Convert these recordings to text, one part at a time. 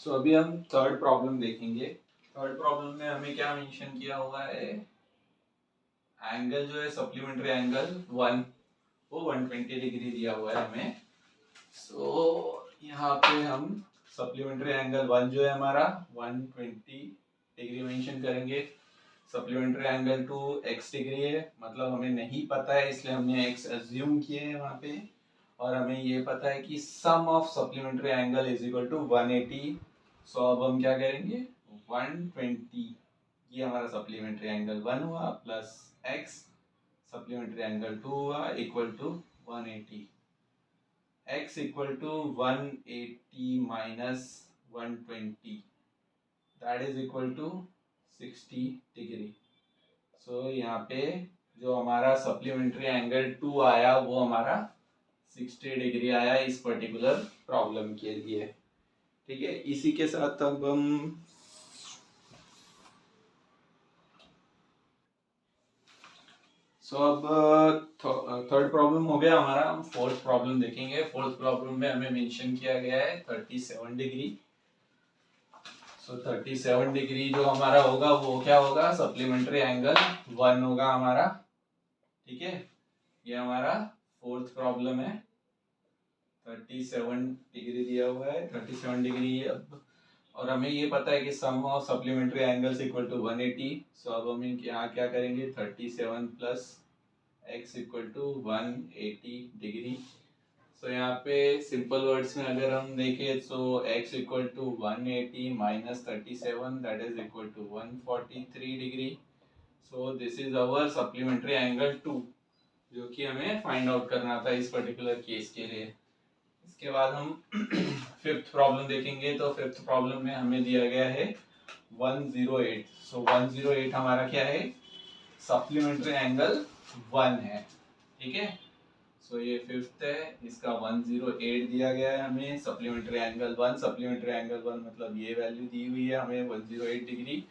सो अभी हम third problem देखेंगे। थर्ड प्रॉब्लम में हमें क्या मेंशन किया हुआ है, एंगल जो है सप्लीमेंट्री एंगल वो 120 डिग्री दिया हुआ है हमें। सो यहाँ पे हम सप्लीमेंट्री एंगल 1 जो है हमारा 120 डिग्री मेंशन करेंगे। सप्लीमेंट्री एंगल 2 x डिग्री है, मतलब हमें नहीं पता है इसलिए हमने x अज्यूम किए हैं वहाँ पे। और हमें ये पता है कि sum of supplementary angle is equal to 180। So अब हम क्या करेंगे, 120 ये हमारा सप्लीमेंट्री एंगल 1 हुआ प्लस x सप्लीमेंट्री एंगल 2 हुआ equal to 180। x equal to 180 minus 120 that is equal to 60 degree. So यहाँ पे जो हमारा सप्लीमेंट्री एंगल 2 आया वो हमारा 60 डिग्री आया इस पर्टिकुलर प्रॉब्लम के लिए। ठीक है, इसी के साथ अब हम अब थर्ड प्रॉब्लम हो गया हमारा। हम फोर्थ प्रॉब्लम देखेंगे। फोर्थ प्रॉब्लम में हमें मेंशन किया गया है 37 डिग्री। सो 37 डिग्री जो हमारा होगा वो क्या होगा, सप्लीमेंट्री एंगल 1 होगा हमारा। ठीक है, ये हमारा फोर्थ प्रॉब्लम है। 37 डिग्री दिया हुआ है, 37 डिग्री अब, और हमें ये पता है कि sum of supplementary angles equal to 180। So अब हम यहाँ क्या करेंगे, 37 plus x equal to 180 degree. So यहाँ पे सिंपल वर्ड्स में अगर हम देखें तो x equal to 180 minus 37 that is equal to 143 degree. So this is our supplementary angle 2 जो कि हमें फाइंड आउट करना था इस पर्टिकुलर केस के लिए। इसके बाद हम फिफ्थ प्रॉब्लम देखेंगे। तो फिफ्थ प्रॉब्लम में हमें दिया गया है 108। सो 108 हमारा क्या है, सप्लीमेंट्री एंगल 1 है। ठीक है, सो ये फिफ्थ है, इसका 108 दिया गया है हमें, सप्लीमेंट्री एंगल 1। सप्लीमेंट्री एंगल 1 मतलब ये वैल्यू दी हुई है हमें 108 डिग्री,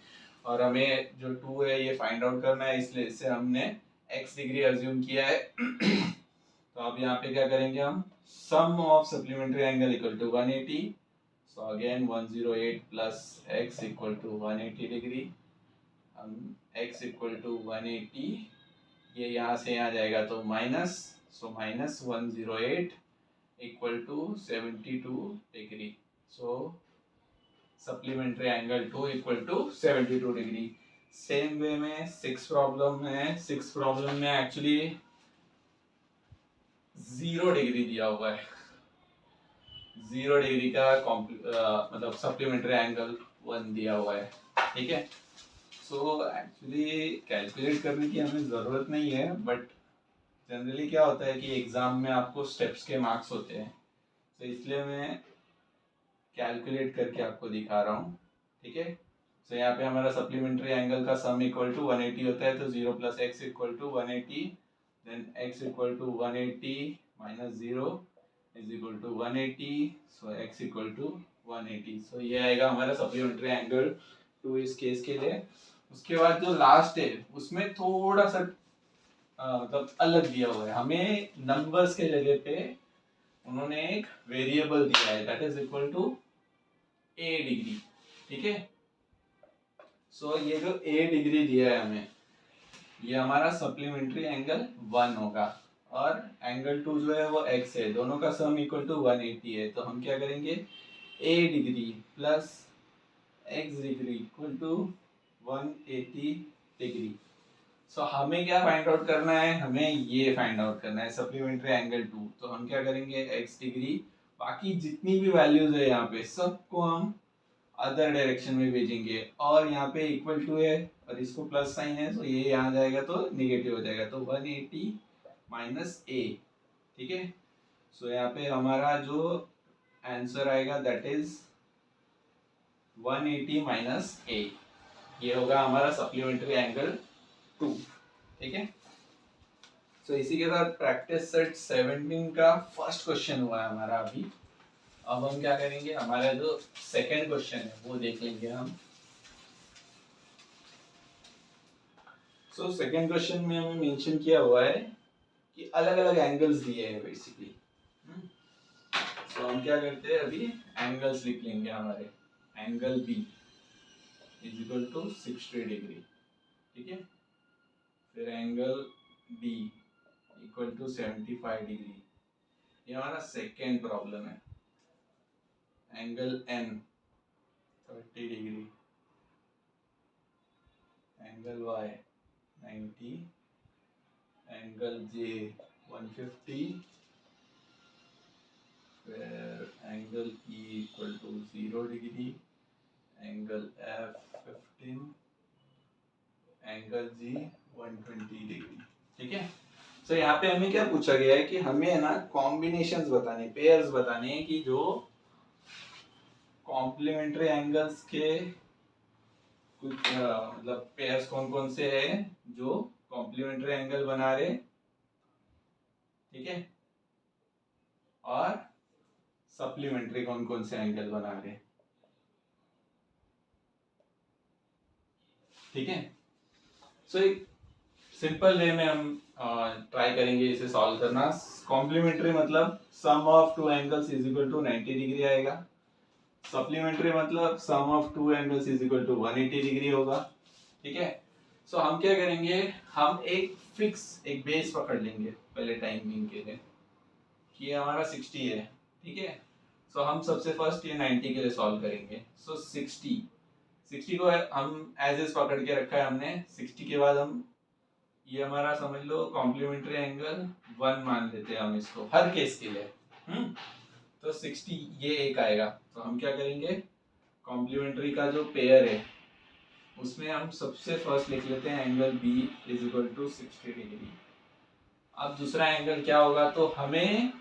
और हमें जो 2 है ये फाइंड आउट करना है, इसलिए इससे हमने x डिग्री अज्यूम किया है। तो अब यहाँ पे क्या करेंगे हम, sum of supplementary angle equal to 180। So again 108 plus x equal to 180 degree. हम x इक्वल टू 180, ये यहाँ से यहाँ जाएगा तो minus, so minus 108 equal to 72 degree. So supplementary angle 2 equal to 72 degree. Same way में सिक्स प्रॉब्लम है। Six problem में एक्चुअली 0 डिग्री दिया हुआ है। 0 डिग्री का मतलब सप्लीमेंट्री एंगल 1 दिया हुआ है। ठीक है, सो एक्चुअली कैलकुलेट करने की हमें ज़रूरत नहीं है, बट जनरली क्या होता है कि एग्ज़ाम में आपको स्टेप्स के मार्क्स होते हैं, तो इसलिए मैं कैलकुलेट करके आपको दिखा रहा हूँ। ठीक है, सो यहाँ पे हमारा सप्लीमेंट्री एंगल का सम इक्वल टू 180 होता है, तो 0 plus x equal to 180, then x equal to 180 minus 0 is equal to 180, so x equal to 180। So ये आएगा हमारा सप्लीमेंट्री एंगल 2 इस केस के लिए। उसके बाद जो लास्ट है उसमें थोड़ा सा मतलब अलग दिया हुआ है हमें, नंबर्स के जगह पे उन्होंने एक वेरिएबल दिया है that is equal to a degree. ठीक है, सो ये जो a डिग्री दिया है हमें, ये हमारा सप्लीमेंट्री एंगल 1 होगा, और एंगल 2 जो है वो x है, दोनों का सम इक्वल टू 180 है। तो हम क्या करेंगे, a degree plus x degree equal to 180 degree. So हमें क्या फाइंड आउट करना है, हमें ये फाइंड आउट करना है सप्लीमेंट्री एंगल 2। तो हम क्या करेंगे, x डिग्री, बाकी जितनी भी वैल्यूज है यहाँ पे सबको हम अदर डायरेक्शन में भेजेंगे, और यहाँ पे इक्वल टू है और इसको प्लस साइन है, तो ये यहाँ जाएगा तो निगेटिव हो जाएगा, तो 180 माइनस a। ठीक है, सो यहाँ पे हमारा जो आंसर आएगा दैट इज 180 माइनस a, ये होगा हमारा सप्लीमेंट्री एंगल 2। ठीक है, सो इसी के साथ प्रैक्टिस सेट 17 का फर्स्ट क्वेश्चन हुआ है हमारा अभी। अब हम क्या करेंगे, हमारा जो सेकंड क्वेश्चन है वो देख लेंगे हम। सो सेकंड क्वेश्चन में हमें मेंशन किया हुआ है कि अलग अलग एंगल्स दिए हैं बेसिकली। सो हम क्या करते हैं, अभी एंगल्स लिख लेंगे हमारे। Angle B is equal to 60 degree, ठीक है। फिर angle D equal to 75 degree, ये हमारा सेकेंड प्रॉब्लम है। Angle N 30 degree, angle Y 90, angle J 150, फिर angle E equal to 0 degree, angle F 15, angle G 120 degree, ठीक है। तो यहाँ पे हमें क्या पूछा गया है कि हमें है ना कॉम्बिनेशंस बताने, पेयर्स बताने हैं कि जो कॉम्प्लीमेंट्री एंगल्स के कुछ मतलब पेयर्स कौन कौन से हैं जो कॉम्प्लीमेंट्री एंगल बना रहे, ठीक है, और सप्लीमेंट्री कौन कौन से एंगल बना रहे, ठीक है। सो एक सिंपल वे में हम ट्राई करेंगे इसे सॉल्व करना। कॉम्प्लीमेंट्री मतलब sum of two angles is equal to 90 degree आएगा। सप्लीमेंट्री मतलब sum of two angles is equal to 180 degree होगा, ठीक है। सो हम क्या करेंगे, हम एक फिक्स एक बेस पकड़ लेंगे पहले टाइम बीइंग के लिए कि ये हमारा 60 है, ठीक है। सो हम सबसे फर्स्ट ये 90 के लिए सॉल्व करेंगे। सो 60 को हम एज इज पकड़ के रखा है हमने। 60 के बाद हम ये हमारा समझ लो कॉम्प्लीमेंट्री एंगल 1 मान लेते हैं हम इसको हर केस के लिए। तो 60 ये एक आएगा। तो हम क्या करेंगे, कॉम्प्लीमेंट्री का जो पेयर है उसमें हम सबसे फर्स्ट लिख लेते हैं angle B is equal to 60 degree. अब दूसरा एंगल क्या होगा, तो हमें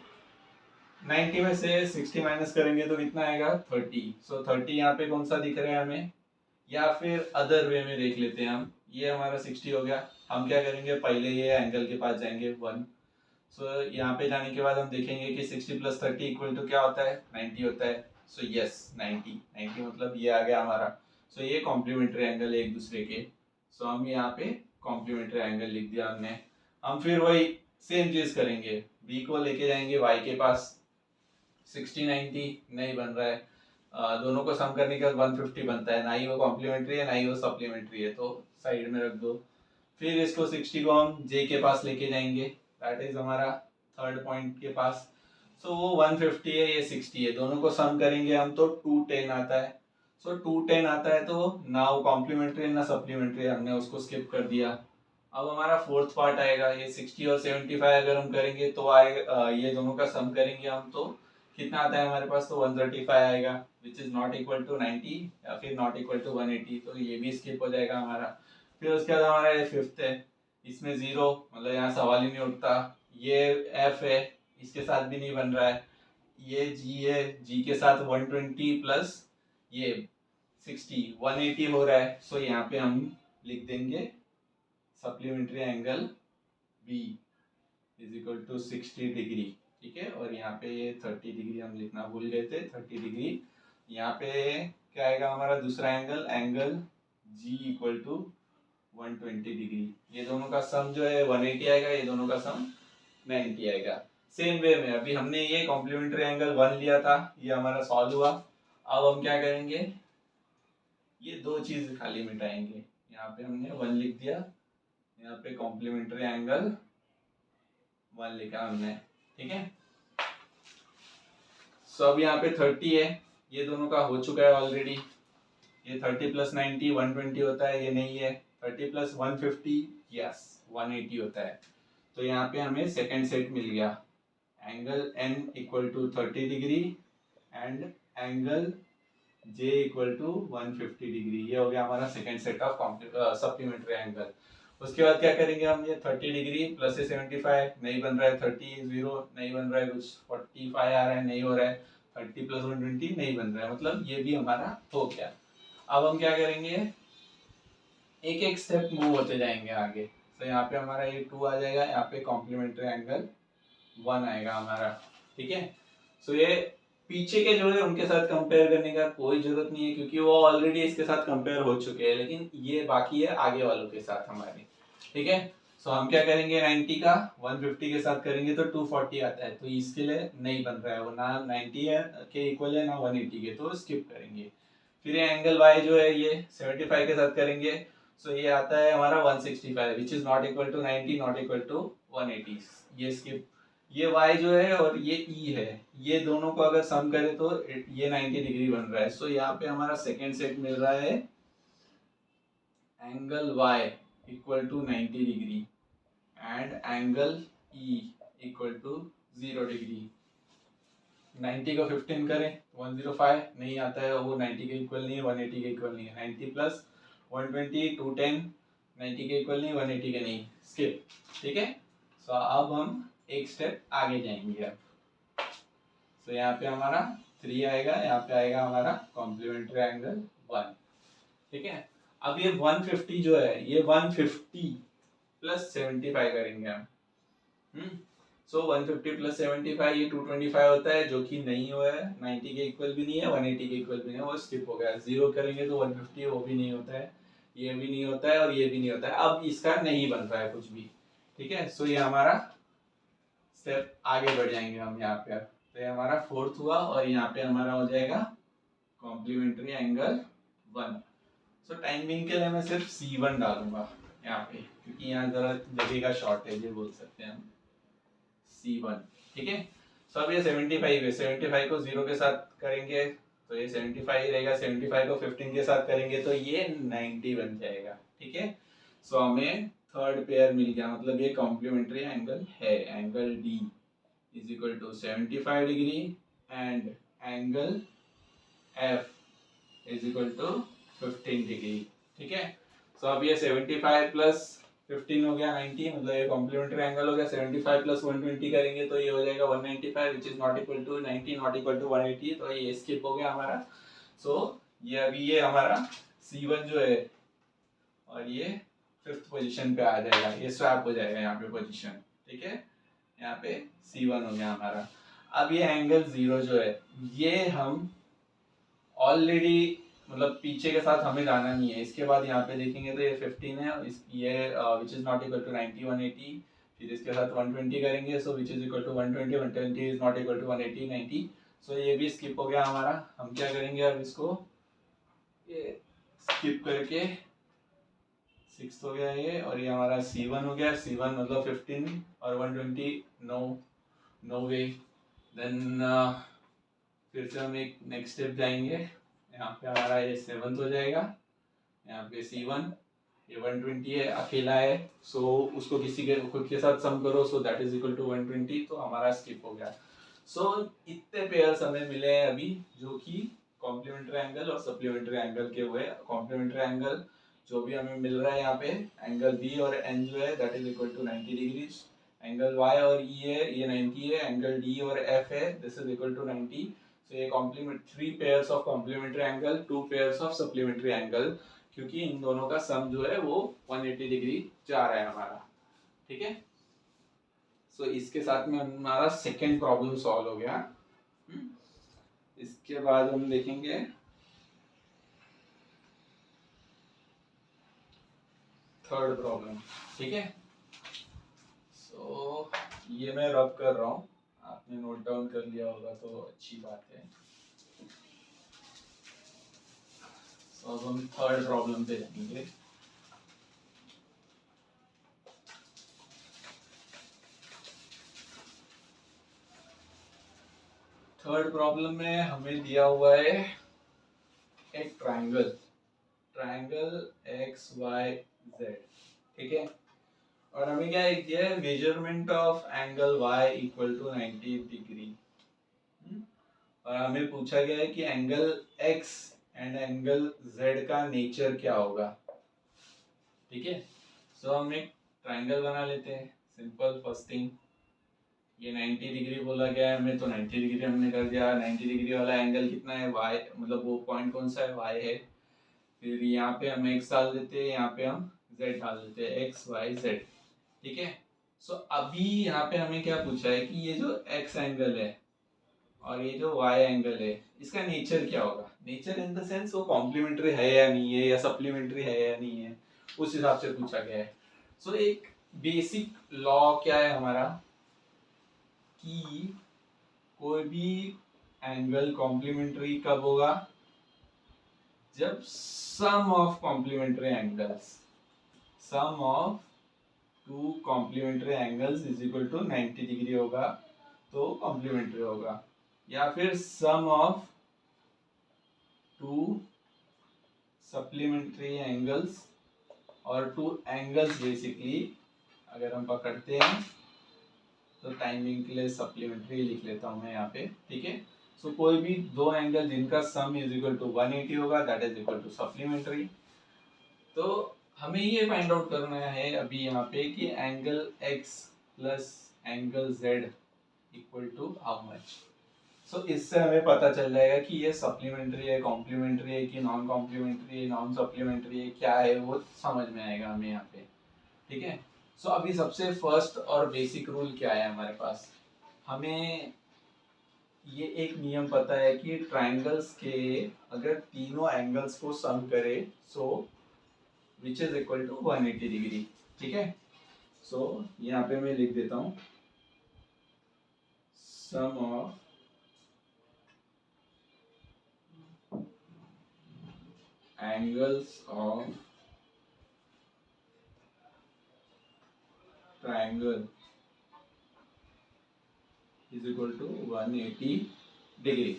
90 में से 60 माइनस करेंगे तो कितना आएगा 30। सो 30 यहाँ पे कौन सा दिख रहा है हमें, या फिर अदर वे में देख लेते हैं हम। ये हमारा 60 हो गया। हम क्या करेंगे, पहले ये एंगल के पास जाएंगे 1। सो यहाँ पे जाने के बाद हम देखेंगे कि 60 प्लस 30 इक्वल टू क्या होता है 90 होता है। सो यस 90 मतलब ये आ गया हमारा। सो ये कॉम्प्लीमेंट्री एंगल है एक दूसरे के। सो हम यहाँ पे कॉम्प्लीमेंट्री एंगल लिख दिया हमने। हम फिर वही सेम चीज करेंगे, बी को लेके जाएंगे वाई के पास। 60 90 नहीं बन रहा है, दोनों को सम करने के बाद 150 बनता है। ना ही वो कॉम्प्लीमेंट्री है ना ही वो सप्लीमेंट्री है, तो साइड में रख दो। फिर इसको 60 को हम जे के पास लेके जाएंगे, दैट इज हमारा थर्ड पॉइंट के पास। सो वो 150 है, ये 60 है, दोनों को सम करेंगे हम तो 210 आता है। सो 210 आता है तो ना वो कॉम्प्लीमेंट्री ना सप्लीमेंट्री, हमने उसको स्किप कर दिया। अब हमारा फोर्थ पार्ट आएगा, ये 60 और 75 अगर हम करेंगे तो आएगा, ये दोनों का सम करेंगे हम तो कितना आता है हमारे पास, तो 135 आएगा, which is not equal to 90 या फिर नॉट इक्वल टू 180, तो ये भी स्किप हो जाएगा हमारा। फिर उसके बाद हमारा ये फिफ्थ है, इसमें जीरो मतलब यहाँ सवाल ही नहीं उठता। ये एफ है, इसके साथ भी नहीं बन रहा है। ये जी है, जी के साथ 120 प्लस ये 60 180 हो रहा है। सो यहाँ पे हम लिख देंगे supplementary angle B is equal to 60 degree, ठीक है। और यहाँ पे ये 30 डिग्री हम लिखना भूल गए थे, 30 डिग्री। यहाँ पे क्या आएगा हमारा दूसरा angle, angle G equal to 120 degree. ये दोनों का सम जो है 180 आएगा, ये दोनों का सम 90 आएगा। सेम वे में अभी हमने ये कॉम्प्लीमेंट्री एंगल 1 लिया था, ये हमारा सॉल्व हुआ। अब हम क्या करेंगे, ये दो चीज खाली मिटाएंगे। यहाँ पे हमने 1 लिख दिया, यहाँ पे कॉम्प्लीमेंट्री एंगल 1 लिखा हमने, ठीक है। सो अब यहाँ पे 30 है, ये दोनों का हो चुका है ऑलरेडी। ये 30 प्लस 90 120 होता है, ये नहीं है। 30 प्लस 150 यस 180 होता है। तो यहाँ पे हमें सेकेंड सेट मिल गया, angle N equal to 30 degree and angle J equal to 150 degree. ये हो गया हमारा second set of supplementary angle. उसके बाद क्या करेंगे हम, ये 30 डिग्री प्लस 75 नहीं बन रहा है, 30 0 नहीं बन रहा है, कुछ 45 आ रहा है नहीं हो रहा है, 30 प्लस 120 नहीं बन रहा है, मतलब ये भी हमारा हो गया। अब हम क्या करेंगे, एक एक स्टेप मूव होते जाएंगे आगे। तो यहाँ पे हमारा ये 2 आ जाएगा, यहाँ पे कॉम्प्लीमेंट्री एंगल 1 आएगा हमारा, ठीक है। सो ये पीछे के जो है उनके साथ कंपेयर करने का कोई जरूरत नहीं है, क्योंकि वो ऑलरेडी इसके साथ कंपेयर हो चुके हैं, लेकिन ये बाकी है आगे वालों के साथ हमारे, ठीक है। सो हम क्या करेंगे, 90 का 150 के साथ करेंगे तो 240 आता है, तो इसके लिए नहीं बन रहा है वो, ना 90 है के इक्वल है ना 180 के, तो स्किप करेंगे। फिर ये एंगल y जो है ये 75 के साथ करेंगे, सो ये आता है हमारा 165 which is not equal to 90, not equal to 180। ये स्किप, ये y जो है और ये e है, ये दोनों को अगर सम करें तो ये 90 डिग्री बन रहा है। सो यहाँ पे हमारा सेकेंड सेट मिल रहा है angle y equal to 90 degree and angle e equal to 0 degree. 90 को 15 करें 105 नहीं आता है, वो 90 के इक्वल नहीं है, 180 के इक्वल नहीं है। 90 प्लस 120 210 90 के इक्वल नहीं, 180 के नहीं, स्किप। ठीक है, सो अब हम एक स्टेप आगे जाएंगे। अब सो यहाँ पे हमारा 3 आएगा, यहाँ पे आएगा हमारा कॉम्प्लीमेंट्री एंगल 1। ठीक है, अब ये 150 जो है ये 150 प्लस 75 करेंगे हम। सो 150 प्लस 75 ये 225 होता है, जो कि नहीं हुआ है, 90 के इक्वल भी नहीं है, 180 के इक्वल भी नहीं है, वो स्किप हो गया। जीरो करेंगे तो 150 वो भी नहीं होता है, ये भी नहीं होता है और ये भी नहीं होता है। अब इसका नहीं बन रहा है कुछ भी। ठीक है, सो ये हमारा स्टेप आगे बढ़ जाएंगे हम यहाँ पे। तो ये हमारा फोर्थ हुआ और यहाँ पे हमारा हो जाएगा कॉम्प्लीमेंट्री एंगल 1। सो टाइमिंग के लिए मैं सिर्फ C1 डालूंगा यहाँ पे, क्योंकि यहाँ जरा जगह का शॉर्टेज है बोल सकते हैं हम, C1। ठीक है, सो अब ये 75 है, 75 को 0 के साथ करेंगे तो ये 75 रहेगा, 75 को 15 के साथ करेंगे तो ये 90 बन जाएगा। ठीक है, सो हमें थर्ड पेयर मिल गया, मतलब ये कॉम्प्लीमेंट्री एंगल है। Angle D is equal to 75 degree and angle F is equal to 15 degree. ठीक है, सो अब ये 75 प्लस 15 हो गया 90, मतलब ये कॉम्प्लीमेंट्री एंगल हो गया। 75 प्लस 120 करेंगे तो ये हो जाएगा 195 which is not equal to 90, not equal to 180, तो ये स्किप हो गया हमारा। सो ये अभी ये हमारा C1 जो है और ये फिफ्थ पोजीशन पे आ जाएगा, ये स्वैप हो जाएगा यहाँ पे पोजीशन। ठीक है, यहाँ पे C1 हो गया हमारा। अब ये एंगल 0 जो है ये हम ऑलरेडी मतलब पीछे के साथ हमें जाना नहीं है, इसके बाद यहाँ पे देखेंगे तो ये 15 है, ये which is not equal to 90 180, फिर इसके साथ 120 करेंगे, so which is equal to 120 120 is not equal to 180 90, so ये भी स्किप हो गया हमारा। हम क्या करेंगे अब इसको ये स्किप करके 6 हो गया ये, और ये हमारा C1 हो गया। C1 मतलब 15 और 120 नो नो वे। देन फिर से हम एक नेक्स्ट स्टेप जाएंगे, यहाँ पे हमारा ये 7th हो जाएगा, यहाँ पे C1 ये 120 है, अकेला है, सो उसको किसी के खुद के साथ सम करो, so that is equal to 120, तो हमारा स्किप हो गया। सो इतने पेयर्स हमें मिले हैं अभी, जो कि कॉम्प्लीमेंट्री एंगल और सप्लीमेंट्री एंगल के हुए। कॉम्प्लीमेंट्री एंगल जो भी हमें मिल रहा है यहाँ पे, एंगल B और N जो है that is equal to 90 degrees, angle Y और E है ये 90 है, एंगल D और F है this is equal to 90। So ये complement 3 pairs of complementary angle, 2 pairs of supplementary angle, क्योंकि इन दोनों का सम जो है वो 180 डिग्री जा रहा है हमारा। ठीक है, सो इसके साथ में हमारा सेकेंड प्रॉब्लम सॉल्व हो गया। इसके बाद हम देखेंगे थर्ड प्रॉब्लम। ठीक है, सो ये मैं रब कर रहा हूँ, आपने नोट डाउन कर लिया होगा तो अच्छी बात है। सो अब हम थर्ड प्रॉब्लम पे जाएंगे। थर्ड प्रॉब्लम में हमें दिया हुआ है एक ट्रायंगल एक्स वाई जेड। ठीक है, और हमें क्या एक दिया है measurement of angle y equal to 90 degree, और हमें पूछा गया है कि angle x and angle z का नेचर क्या होगा। ठीक है, सो हम एक ट्रायंगल बना लेते हैं, सिंपल फर्स्ट थिंग। ये 90 डिग्री बोला गया है हमें, तो 90 डिग्री हमने कर दिया। 90 डिग्री वाला एंगल कितना है y, मतलब वो पॉइंट कौन सा है, y है। फिर यहाँ पे हम x डाल देते हैं, यहाँ पे हम z डाल देते हैं, x y z। ठीक है, सो अभी यहाँ पे हमें क्या पूछा है कि ये जो x एंगल है और ये जो y एंगल है इसका नेचर क्या होगा। नेचर इन द सेंस वो कॉम्प्लीमेंट्री है या नहीं है, या सप्लीमेंट्री है या नहीं है, उस हिसाब से पूछा गया है। सो एक बेसिक लॉ क्या है हमारा कि कोई भी एंगल कॉम्प्लीमेंट्री कब होगा, जब sum of complementary angles, sum of two complementary angles is equal to 90 degree होगा तो कॉम्प्लीमेंट्री होगा, या फिर sum of two supplementary angles और टू एंगल्स बेसिकली अगर हम पकड़ते हैं तो टाइमिंग के लिए सप्लीमेंट्री लिख लेता हूँ मैं यहाँ पे, ठीक है। सो कोई भी दो एंगल जिनका सम इज इक्वल टू 180 होगा that is equal to supplementary. तो हमें ये फाइंड आउट करना है अभी यहाँ पे कि angle x plus angle z equal to how much. So इससे हमें पता चल जाएगा कि ये सप्लीमेंट्री है, कॉम्प्लीमेंट्री है कि नॉन कॉम्प्लीमेंट्री है, नॉन सप्लीमेंट्री है, क्या है वो समझ में आएगा हमें यहाँ पे, ठीक है। सो अभी सबसे फर्स्ट और बेसिक रूल क्या है हमारे पास, हमें ये एक नियम पता है कि ट्राइंगल्स के अगर तीनों एंगल्स को सम करे so which is equal to 180 degree, ठीक है। सो यहाँ पे मैं लिख देता हूँ sum of angles of triangle is equal to 180 degree,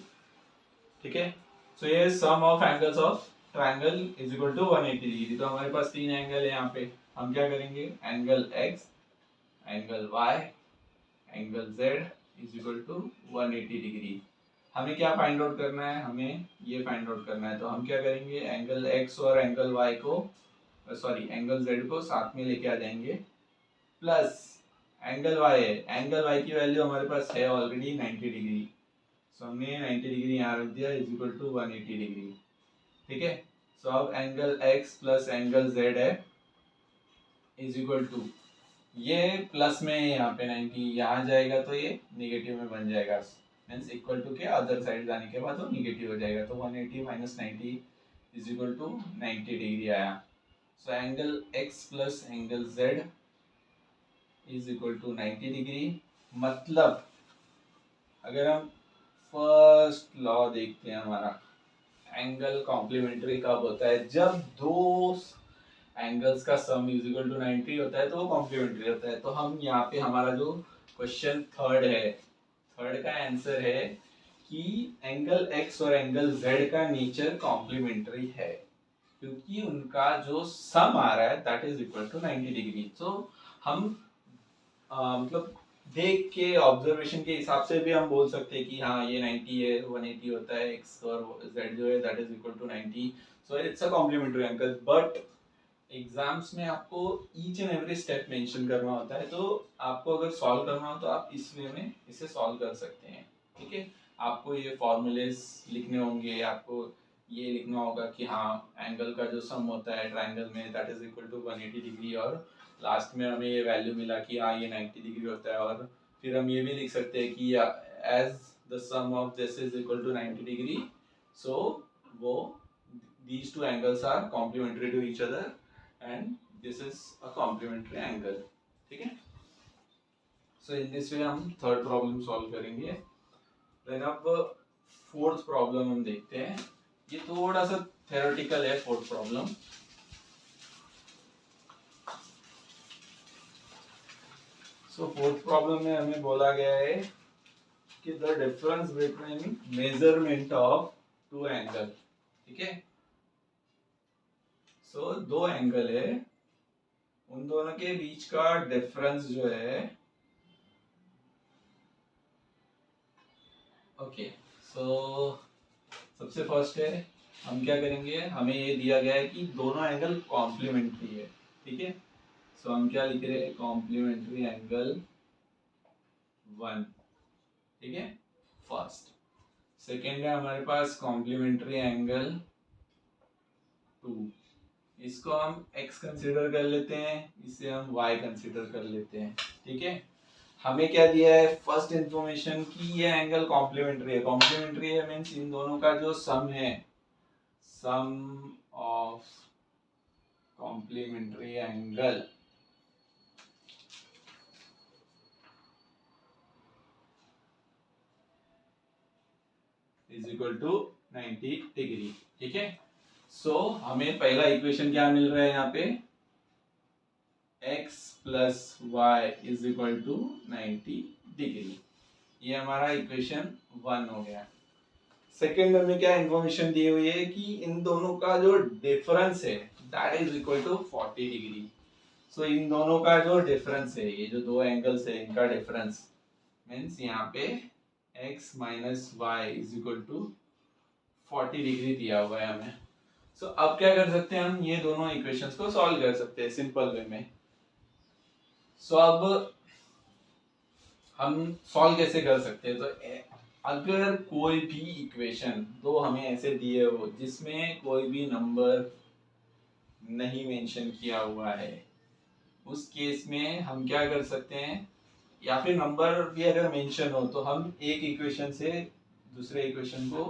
ठीक है। सो ये sum of angles of triangle is equal to 180 degree. तो हमारे पास तीन एंगल है यहाँ पे, हम क्या करेंगे angle x, angle y, angle z is equal to 180 degree. हमें क्या फाइंड आउट करना है, हमें ये फाइंड आउट करना है। तो हम क्या करेंगे एंगल x और एंगल y को सॉरी एंगल z को साथ में लेके आ जाएंगे, प्लस एंगल y है, एंगल y की वैल्यू हमारे पास है ऑलरेडी 90 डिग्री। सो हमने 90 डिग्री यहाँ रख दिया इज इक्वल टू 180 डिग्री, ठीक है। सो अब angle x plus angle z है इज इक्वल टू, ये प्लस में यहाँ पे 90 यहाँ जाएगा तो ये निगेटिव में बन जाएगा, मीन्स इक्वल टू के अदर साइड जाने के बाद वो निगेटिव हो जाएगा। तो 180 minus 90 is equal to 90 degree आया। So angle x plus angle z is equal to 90 degree. मतलब अगर हम फर्स्ट लॉ देखते हैं हमारा, एंगल कॉम्प्लीमेंट्री कब होता है, जब दो एंगल्स का सम इज इक्वल टू 90 होता है तो वो कॉम्प्लीमेंट्री होता है। तो हम यहाँ पे हमारा जो क्वेश्चन थर्ड है, थर्ड का आंसर है कि एंगल x और एंगल z का नेचर कॉम्प्लीमेंट्री है क्योंकि उनका जो सम आ रहा है that is equal to 90 degree. तो हम मतलब देख के ऑब्जर्वेशन के हिसाब से भी हम बोल सकते हैं कि हाँ ये 90 है, 180 होता है, x और z जो है that is equal to 90, so it's a complementary angle. But exams में आपको each and every step mention करना होता है, तो आपको अगर सॉल्व करना हो तो आप इस वे में इसे सॉल्व कर सकते हैं, ठीक है। आपको ये फॉर्मूलेस लिखने होंगे, आपको ये लिखना होगा कि हाँ एंगल का जो सम होता है ट्रायंगल में that is equal to 180 degree, और लास्ट में हमें ये वैल्यू मिला कि हाँ ये 90 डिग्री होता है। और फिर हम ये भी लिख सकते हैं कि as the sum of this is equal to 90 degree, so वो these two angles are complementary to each other and this is a complementary angle, ठीक है। सो इन दिस वे हम थर्ड प्रॉब्लम सॉल्व करेंगे। देन अब फोर्थ प्रॉब्लम हम देखते हैं, ये थोड़ा सा थ्योरेटिकल है fourth problem. So fourth problem में हमें बोला गया है कि the difference between measurement of two angle, ठीक है। सो दो एंगल है, उन दोनों के बीच का डिफरेंस जो है, ओके। सो सबसे फर्स्ट है हम क्या करेंगे, हमें ये दिया गया है कि दोनों एंगल कॉम्प्लीमेंट्री है, ठीक है। सो हम क्या लिख रहे हैं कॉम्प्लीमेंट्री एंगल 1, ठीक है फर्स्ट। सेकेंड है हमारे पास कॉम्प्लीमेंट्री एंगल 2, इसको हम x कंसीडर कर लेते हैं, इसे हम y कंसीडर कर लेते हैं, ठीक है। हमें क्या दिया है फर्स्ट इंफॉर्मेशन कि ये एंगल कॉम्प्लीमेंट्री है, कॉम्प्लीमेंट्री है मींस इन दोनों का जो सम है, sum of complementary angle is equal to 90 degree, ठीक है। सो हमें पहला इक्वेशन क्या मिल रहा है यहाँ पे, x plus y is equal to 90 degree. ये हमारा इक्वेशन 1 हो गया। सेकेंड में क्या इंफॉर्मेशन दी हुई है कि इन दोनों का जो डिफरेंस है that is equal to 40 degree. So इन दोनों का जो डिफरेंस है, ये जो दो एंगल्स है इनका डिफरेंस मीन्स यहाँ पे x minus y is equal to 40 degree दिया हुआ है हमें। सो अब क्या कर सकते हैं, हम ये दोनों इक्वेशंस को सॉल्व कर सकते हैं सिंपल वे में। सो अब हम सॉल्व कैसे कर सकते हैं, तो अगर कोई भी इक्वेशन दो हमें ऐसे दिए हो जिसमें कोई भी नंबर नहीं मेंशन किया हुआ है, उस केस में हम क्या कर सकते हैं, या फिर नंबर भी अगर मेंशन हो तो हम एक इक्वेशन से दूसरे इक्वेशन को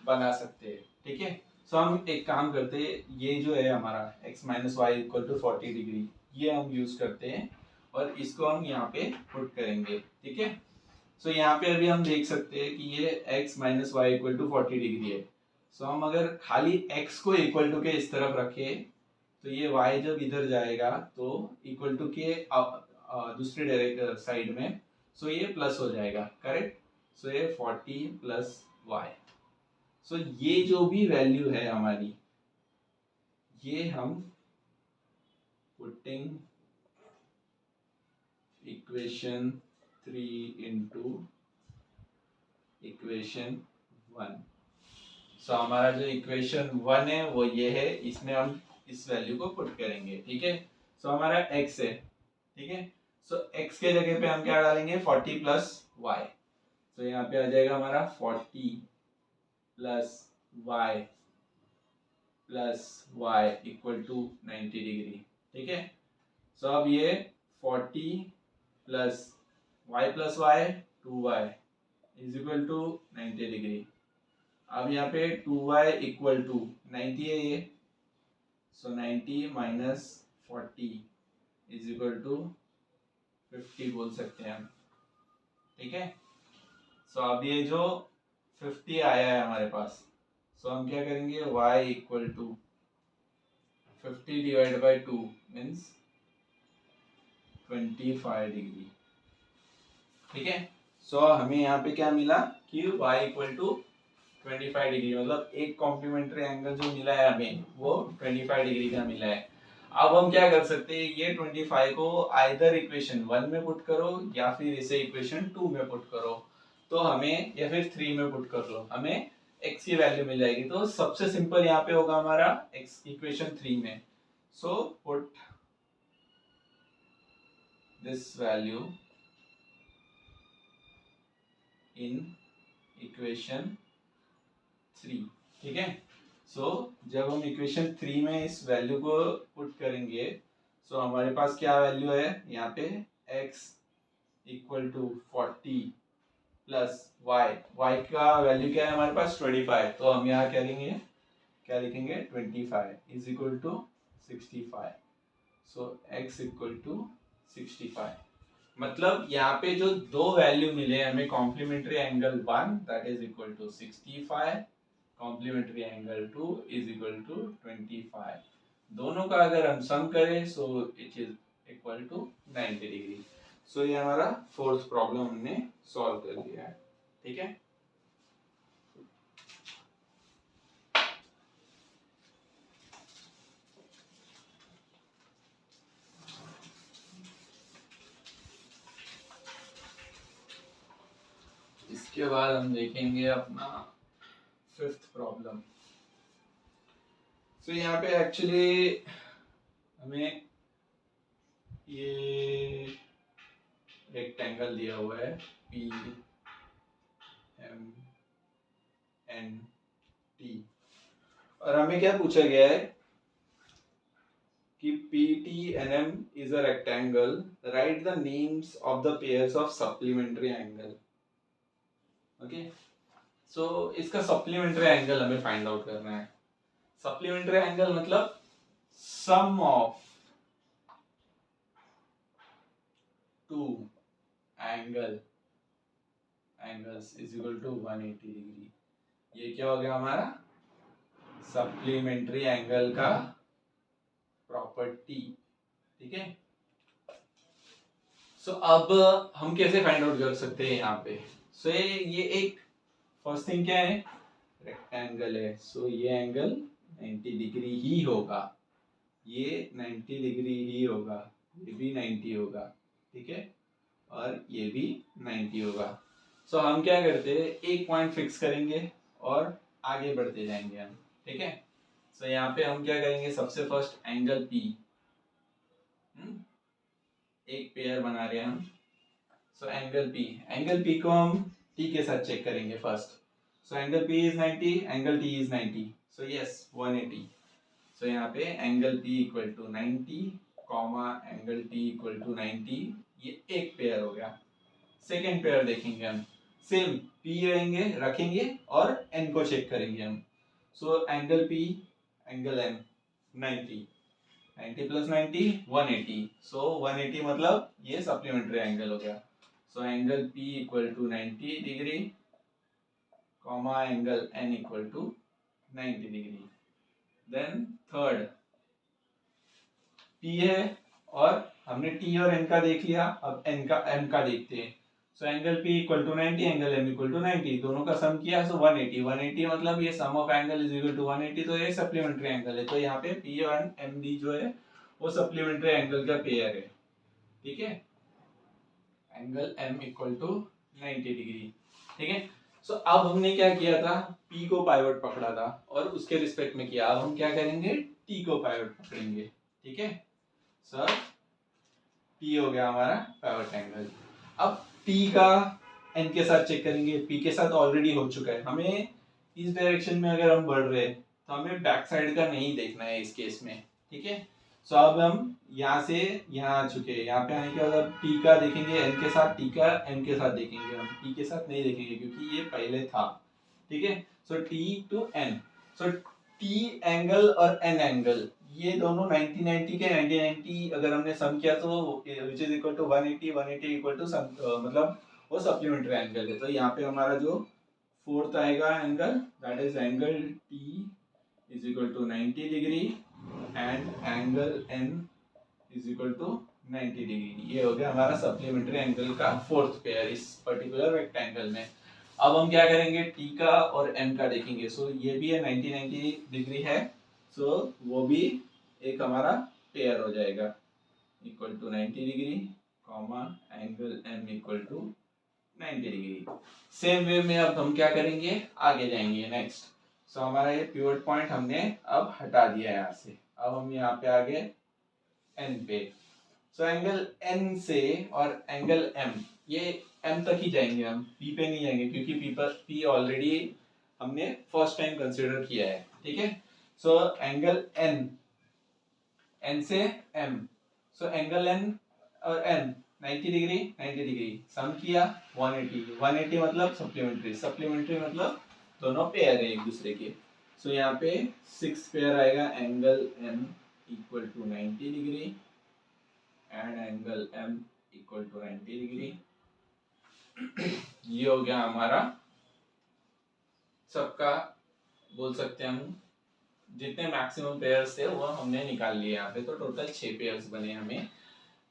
बना सकते हैं। ठीक है, सो हम एक काम करते हैं, ये जो है हमारा x minus y equal to 40 degree, ये हम यूज करते हैं और इसको हम यहाँ पे पुट करेंगे। ठीक है, सो यहाँ पे अभी हम देख सकते हैं कि ये x minus y equal to 40 degree है। सो हम अगर खाली x को इक्वल टू के इस तरफ रखे तो ये y जब इधर जाएगा तो इक्वल टू के दूसरे डायरेक्ट साइड में, सो ये प्लस हो जाएगा, करेक्ट। सो ये 40 प्लस वाई। सो ये जो भी वैल्यू है हमारी, ये हम पुटिंग इक्वेशन 3 इंटू इक्वेशन 1। सो हमारा जो इक्वेशन 1 है वो ये है, इसमें हम इस वैल्यू को पुट करेंगे। ठीक है, सो हमारा x है। ठीक है, सो x के जगह पे हम क्या डालेंगे, 40 प्लस वाई। तो यहाँ पे आ जाएगा हमारा 40 plus y plus y equal to 90 degree. ठीक है, सो अब ये 40 plus y 2y is equal to 90 degree. अब यहाँ पे 2y इक्वल टू 90 है ये, so 90 minus 40 is equal to 50 बोल सकते हैं हम। ठीक है, सो अब ये जो 50 आया है हमारे पास, सो हम क्या करेंगे, y equal to 50 divide by 2 means 25 degree. ठीक है, सो हमें यहाँ पे क्या मिला कि y इक्वल टू 25 डिग्री, मतलब एक कॉम्प्लीमेंट्री एंगल जो मिला है हमें वो 25 डिग्री का मिला है। अब हम क्या कर सकते हैं, ये 25 को आइदर इक्वेशन 1 में पुट करो या फिर इसे इक्वेशन 2 में पुट करो, तो हमें, या फिर 3 में पुट कर लो, हमें x की वैल्यू मिल जाएगी। तो सबसे सिंपल यहाँ पे होगा हमारा x इक्वेशन 3 में। So put this value in equation 3। ठीक है, सो जब हम इक्वेशन 3 में इस वैल्यू को पुट करेंगे, सो हमारे पास क्या वैल्यू है यहाँ पे, x equal to 40 plus y का वैल्यू क्या है हमारे पास 25, तो हम यहाँ क्या लिखेंगे, लिखेंगे 25 is equal to 65। So x equal to 65, मतलब यहाँ पे जो दो वैल्यू मिले हमें, complementary angle 1 that is equal to 65, complementary angle 2 is equal to 25। दोनों का अगर हम सम करें so it is equal to 90 degree. So ये हमारा फोर्थ प्रॉब्लम हमने सॉल्व कर लिया है। ठीक है, इसके बाद हम देखेंगे अपना फिफ्थ प्रॉब्लम। सो यहाँ पे एक्चुअली हमें ये रेक्टेंगल दिया हुआ है पी एम एन टी, और हमें क्या पूछा गया है कि P T N M is a rectangle, write the names of the pairs of supplementary angle. Okay, so इसका सप्लीमेंट्री एंगल हमें फाइंड आउट करना है। सप्लीमेंट्री एंगल मतलब sum of two angles is equal to 180 degree. ये क्या हो गया हमारा सप्लीमेंट्री एंगल का प्रॉपर्टी, ठीक है। सो अब हम कैसे फाइंड आउट कर सकते हैं यहाँ पे। सो ये एक फर्स्ट थिंग क्या है, रेक्टेंगल है, सो ये एंगल 90 डिग्री ही होगा, ये 90 डिग्री ही होगा, ये भी 90 होगा, ठीक है, और ये भी 90 होगा। सो हम क्या करते हैं, एक पॉइंट फिक्स करेंगे और आगे बढ़ते जाएंगे हम, ठीक है। सो यहाँ पे हम क्या करेंगे, सबसे फर्स्ट एंगल पी, एक पेयर बना रहे हैं हम। सो एंगल पी को हम टी के साथ चेक करेंगे first. So angle P is 90, angle T is 90, so yes 180। So यहाँ पे angle P equal to 90 comma angle T equal to 90, ये एक पेयर हो गया। सेकेंड पेयर देखेंगे हम, सेम पी रखेंगे और एन को चेक करेंगे हम। So angle P angle N 90, 90 plus 90 180, so 180 मतलब ये सप्लीमेंट्री एंगल हो गया। So angle P equal to 90 degree comma angle N equal to 90 degree. Then third P है और हमने T और N का देख लिया, अब M का देखते हैं। So angle P equal to 90, angle M equal to 90, दोनों का सम किया, सो 180, 180 मतलब ये sum of angle is equal to 180, तो ये सप्लीमेंट्री एंगल है। तो यहाँ पे P और MD जो है वो सप्लीमेंट्री एंगल का पेयर है, ठीक है। Angle M equal to 90 degree, ठीक है। सो अब हमने क्या किया था, P को पाइवट पकड़ा था और उसके रिस्पेक्ट में किया। अब हम क्या करेंगे, T को पाइवट पकड़ेंगे, ठीक है। सर T हो गया हमारा पाइवट एंगल। अब T का N के साथ चेक करेंगे, P के साथ ऑलरेडी हो चुका है। हमें इस डायरेक्शन में अगर हम बढ़ रहे हैं तो हमें बैक साइड का नहीं देखना है इस केस में, ठीक है। सो अब हम यहाँ से यहाँ आ चुके हैं, यहाँ पे आने के बाद अब T का देखेंगे N के साथ, T का N के साथ देखेंगे, हम T के साथ नहीं देखेंगे क्योंकि ये पहले था, ठीक है। So T to N, so T angle और N एंगल ये दोनों 90 90 के 90 90 अगर हमने सम किया तो which is equal to 180, 180 equal to मतलब वो सप्लीमेंट्री एंगल है। तो यहाँ पे हमारा जो फोर्थ आएगा angle, that is angle T is equal to 90 degree and angle N is equal to 90 degree. ये हो गया हमारा सप्लीमेंट्री एंगल का फोर्थ पेयर इस पर्टिकुलर रेक्टेंगल में। अब हम क्या करेंगे, T का और M का देखेंगे। सो ये भी है 90 90 डिग्री है, सो वो भी एक हमारा पेयर हो जाएगा, equal to 90 degree comma angle M equal to 90 degree. Same way में अब हम क्या करेंगे, आगे जाएंगे नेक्स्ट। सो हमारा ये पिवट पॉइंट हमने अब हटा दिया यहाँ से। अब हम यहाँ पे आ गए N पे। सो एंगल N से और एंगल M, ये M तक ही जाएंगे हम, P पे नहीं जाएंगे क्योंकि P ऑलरेडी हमने फर्स्ट टाइम कंसीडर किया है, ठीक है। सो एंगल N से M, सो एंगल N और N 90 डिग्री 90 डिग्री सम किया 180, 180 मतलब सप्लीमेंट्री मतलब दोनों पेयर है एक दूसरे के। सो यहाँ पे 6 पेयर आएगा, angle M equal to 90 degree and angle M equal to 90 degree. ये हो गया हमारा सबका, बोल सकते हैं हम जितने मैक्सिमम पेयर्स थे वो हमने निकाल लिए यहाँ पे, तो टोटल 6 पेयर्स बने हमें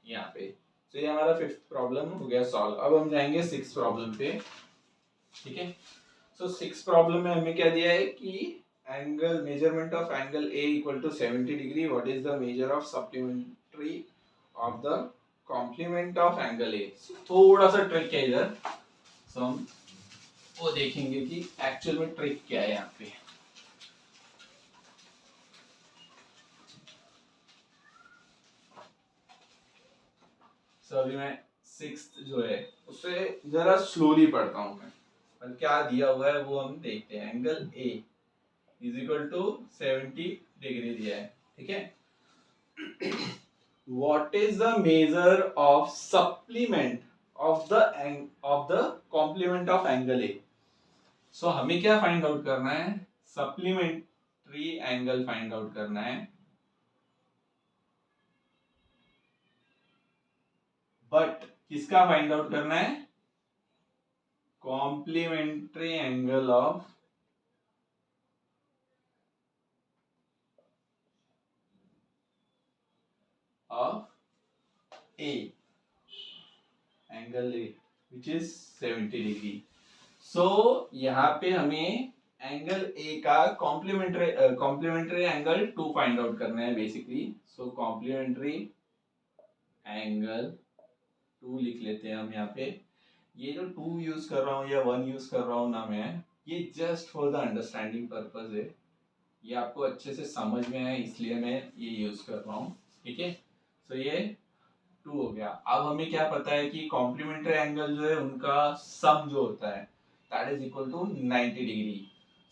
यहाँ पे। तो ये हमारा फिफ्थ प्रॉब्लम हो गया सॉल्व। अब हम जाएंगे सिक्स प्रॉब्लम पे, ठीक है। सो सिक्स प्रॉब्लम में हमें क्या दिया है कि angle measurement of angle A equal to 70 degree, what is the measure of supplementary of the complement of angle A। थोड़ा सा ट्रिक है इधर, सो हम वो देखेंगे कि एक्चुअल में ट्रिक क्या है यहाँ पे। अभी मैं सिक्स्थ जो है उसे जरा स्लोली पढ़ता हूँ मैं, और क्या दिया हुआ है वो हम देखते हैं। Angle A is equal to 70 degree दिया है, ठीक है। What is the measure of supplement of the complement of angle A। So हमें क्या फाइंड आउट करना है, सप्लीमेंट्री एंगल फाइंड आउट करना है, बट किसका फाइंड आउट करना है, complementary angle of of A, angle A which is 70 degree. So यहाँ पे हमें एंगल ए का कॉम्प्लीमेंट्री एंगल 2 फाइंड आउट करना है बेसिकली। सो कॉम्प्लीमेंट्री एंगल 2 लिख लेते हैं हम यहाँ पे। ये जो 2 यूज कर रहा हूँ या 1 यूज कर रहा हूँ ना मैं, ये just for the understanding purpose है, ये आपको अच्छे से समझ में आए इसलिए मैं ये यूज कर रहा हूँ, ठीक है। सो ये 2 हो गया। अब हमें क्या पता है कि कॉम्प्लीमेंट्री एंगल जो है उनका सम जो होता है that is equal to 90 degree.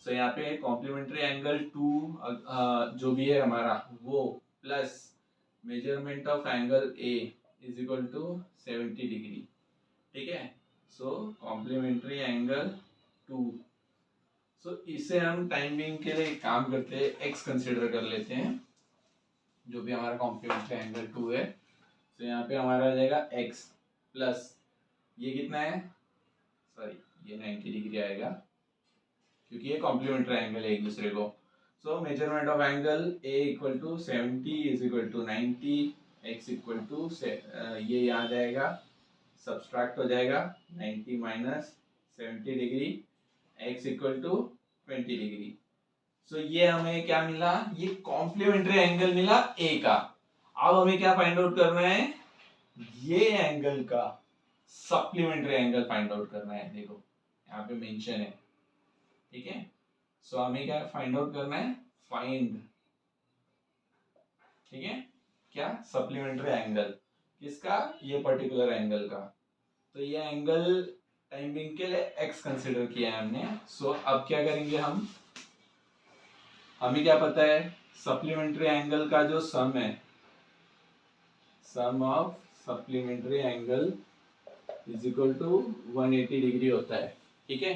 So यहाँ पे कॉम्प्लीमेंट्री एंगल 2 जो भी है हमारा वो plus measurement of angle A is equal to 70 degree, ठीक है। सो कॉम्प्लीमेंट्री एंगल 2, सो इसे हम टाइम बिंग के लिए एक काम करते हैं, एक्स कंसिडर कर लेते हैं जो भी हमारा कॉम्प्लीमेंट्री एंगल 2 है। तो यहाँ पे हमारा आ जाएगा x प्लस ये कितना है, सॉरी ये 90 डिग्री आएगा क्योंकि ये कॉम्प्लीमेंट्री एंगल है एक दूसरे को। So measurement of angle a equal to 70 is equal to 90, x equal to ये यहाँ जाएगा सब्सट्रैक्ट हो जाएगा 90 minus 70 degree, x equal to 20 degree. So ये हमें क्या मिला, ये कॉम्प्लीमेंट्री एंगल मिला a का। अब हमें क्या फाइंड आउट करना है, ये एंगल का सप्लीमेंट्री एंगल फाइंड आउट करना है। देखो यहाँ पे मेंशन है, ठीक है। सो हमें क्या फाइंड आउट करना है, फाइंड, ठीक है, क्या सप्लीमेंट्री एंगल किसका, ये पर्टिकुलर एंगल का। तो ये एंगल टाइमिंग के लिए x कंसीडर किया है हमने। सो अब क्या करेंगे हम, हमें क्या पता है सप्लीमेंट्री एंगल का जो सम है, sum of supplementary angle is equal to 180 degree होता है, ठीक है।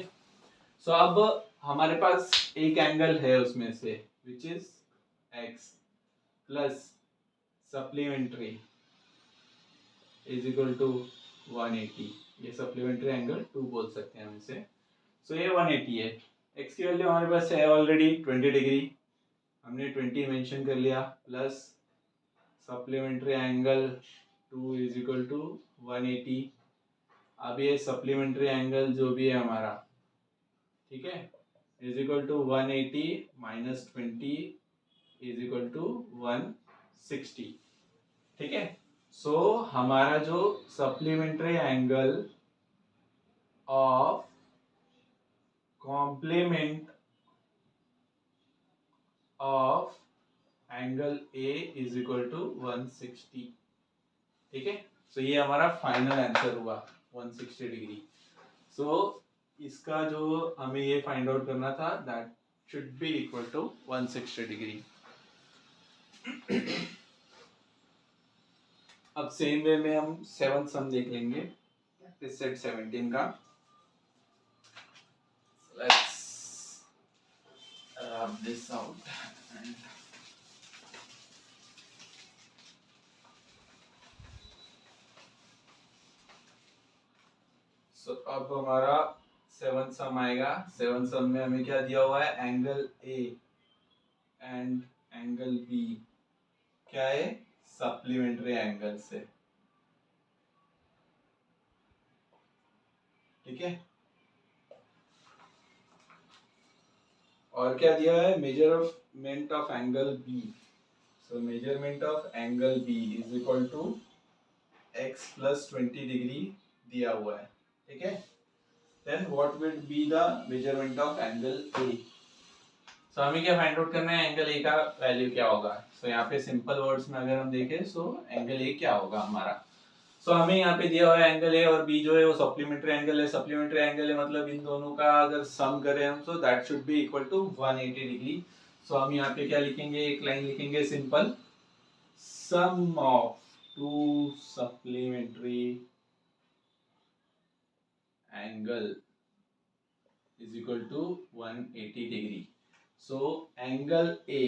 सो अब हमारे पास एक एंगल है उसमें से which is x plus supplementary is equal to 180, ये सप्लीमेंट्री एंगल 2 बोल सकते हैं हम इसे। सो ये 180 है, x की वैल्यू हमारे पास है ऑलरेडी 20 डिग्री, हमने 20 मेंशन कर लिया, plus supplementary angle 2 is equal to 180। अब ये सप्लीमेंट्री एंगल जो भी है हमारा, ठीक है, is equal to 180 minus 20 is equal to 160, ठीक है। सो हमारा जो supplementary angle of complement of angle A is equal to 160, ठीक है। सो ये हमारा फाइनल आंसर हुआ 160 डिग्री। सो इसका जो हमें ये फाइंड आउट करना था that should be equal to 160 degree. अब सेम वे में हम 7th सम देख लेंगे सेट 17 का। Let's rub this out and so अब हमारा 7th सम आएगा। 7th सम में हमें क्या दिया हुआ है, angle A and angle B क्या है, सप्लीमेंट्री एंगल से, ठीक है। और क्या दिया है, measurement of angle B. So measurement of angle B is equal to x plus 20 degree दिया हुआ है, ठीक है। Then what will be the measurement of angle A. So हमें क्या फाइंड आउट करना है, एंगल ए का वैल्यू क्या होगा। सो यहाँ पे सिंपल वर्ड्स में अगर हम देखें, सो एंगल ए क्या होगा हमारा। सो हमें यहाँ पे दिया हुआ है एंगल ए और बी जो है वो सप्लीमेंट्री एंगल है। सप्लीमेंट्री एंगल है मतलब इन दोनों का अगर सम करें हम, so that should be equal to 180 degree. So हम यहाँ पे क्या लिखेंगे, एक लाइन लिखेंगे simple, sum of two supplementary angle is equal to 180 degree. So angle A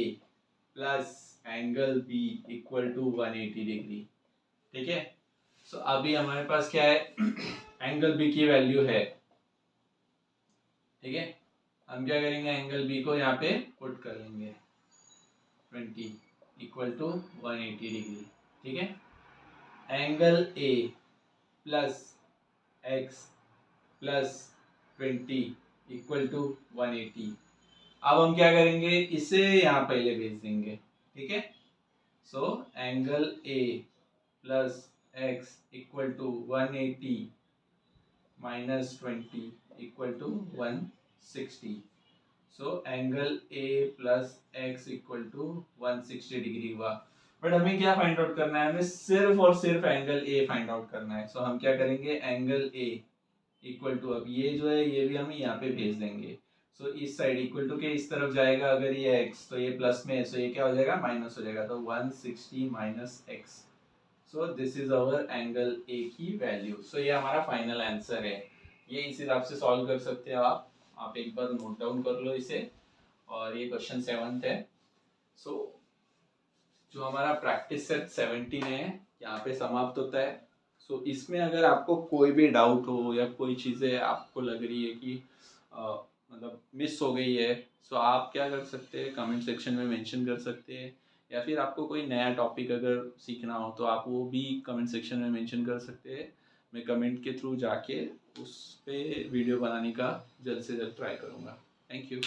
plus angle B equal to 180 degree, ठीक है। सो अभी हमारे पास क्या है, एंगल बी की वैल्यू है, ठीक है। हम क्या करेंगे, एंगल बी को यहाँ पे पुट कर लेंगे 20 इक्वल टू 180 डिग्री, ठीक है। Angle A plus x plus 20 equal to 180। अब हम क्या करेंगे, इसे यहाँ पहले भेज देंगे, ठीक है। So angle A plus x equal to 180 minus 20 equal to 160। So angle A plus x equal to 160 degree हुआ। बट हमें क्या फाइंड आउट करना है, हमें सिर्फ और सिर्फ एंगल ए फाइंड आउट करना है। सो हम क्या करेंगे, एंगल ए इक्वल टू, अब ये जो है ये भी हम यहाँ पे भेज देंगे। सो इस साइड इक्वल टू के इस तरफ जाएगा, अगर ये x तो ये प्लस में है, सो ये क्या हो जाएगा, माइनस हो जाएगा। तो 160 minus x. So this is hour angle A की वैल्यू। सो ये हमारा फाइनल आंसर है। ये इस हिसाब से सॉल्व कर सकते हो आप एक बार नोट डाउन कर लो इसे। और ये क्वेश्चन 7th है। सो जो हमारा प्रैक्टिस सेट 17 है यहाँ पे समाप्त होता है। सो इसमें अगर आपको कोई भी डाउट हो या कोई चीज़ें आपको लग रही है कि मतलब मिस हो गई है, सो आप क्या कर सकते हैं, कमेंट सेक्शन में मेंशन कर सकते हैं। या फिर आपको कोई नया टॉपिक अगर सीखना हो तो आप वो भी कमेंट सेक्शन में मेंशन कर सकते हैं। मैं कमेंट के थ्रू जाके उस पे वीडियो बनाने का जल्द से जल्द ट्राई करूँगा। Thank you.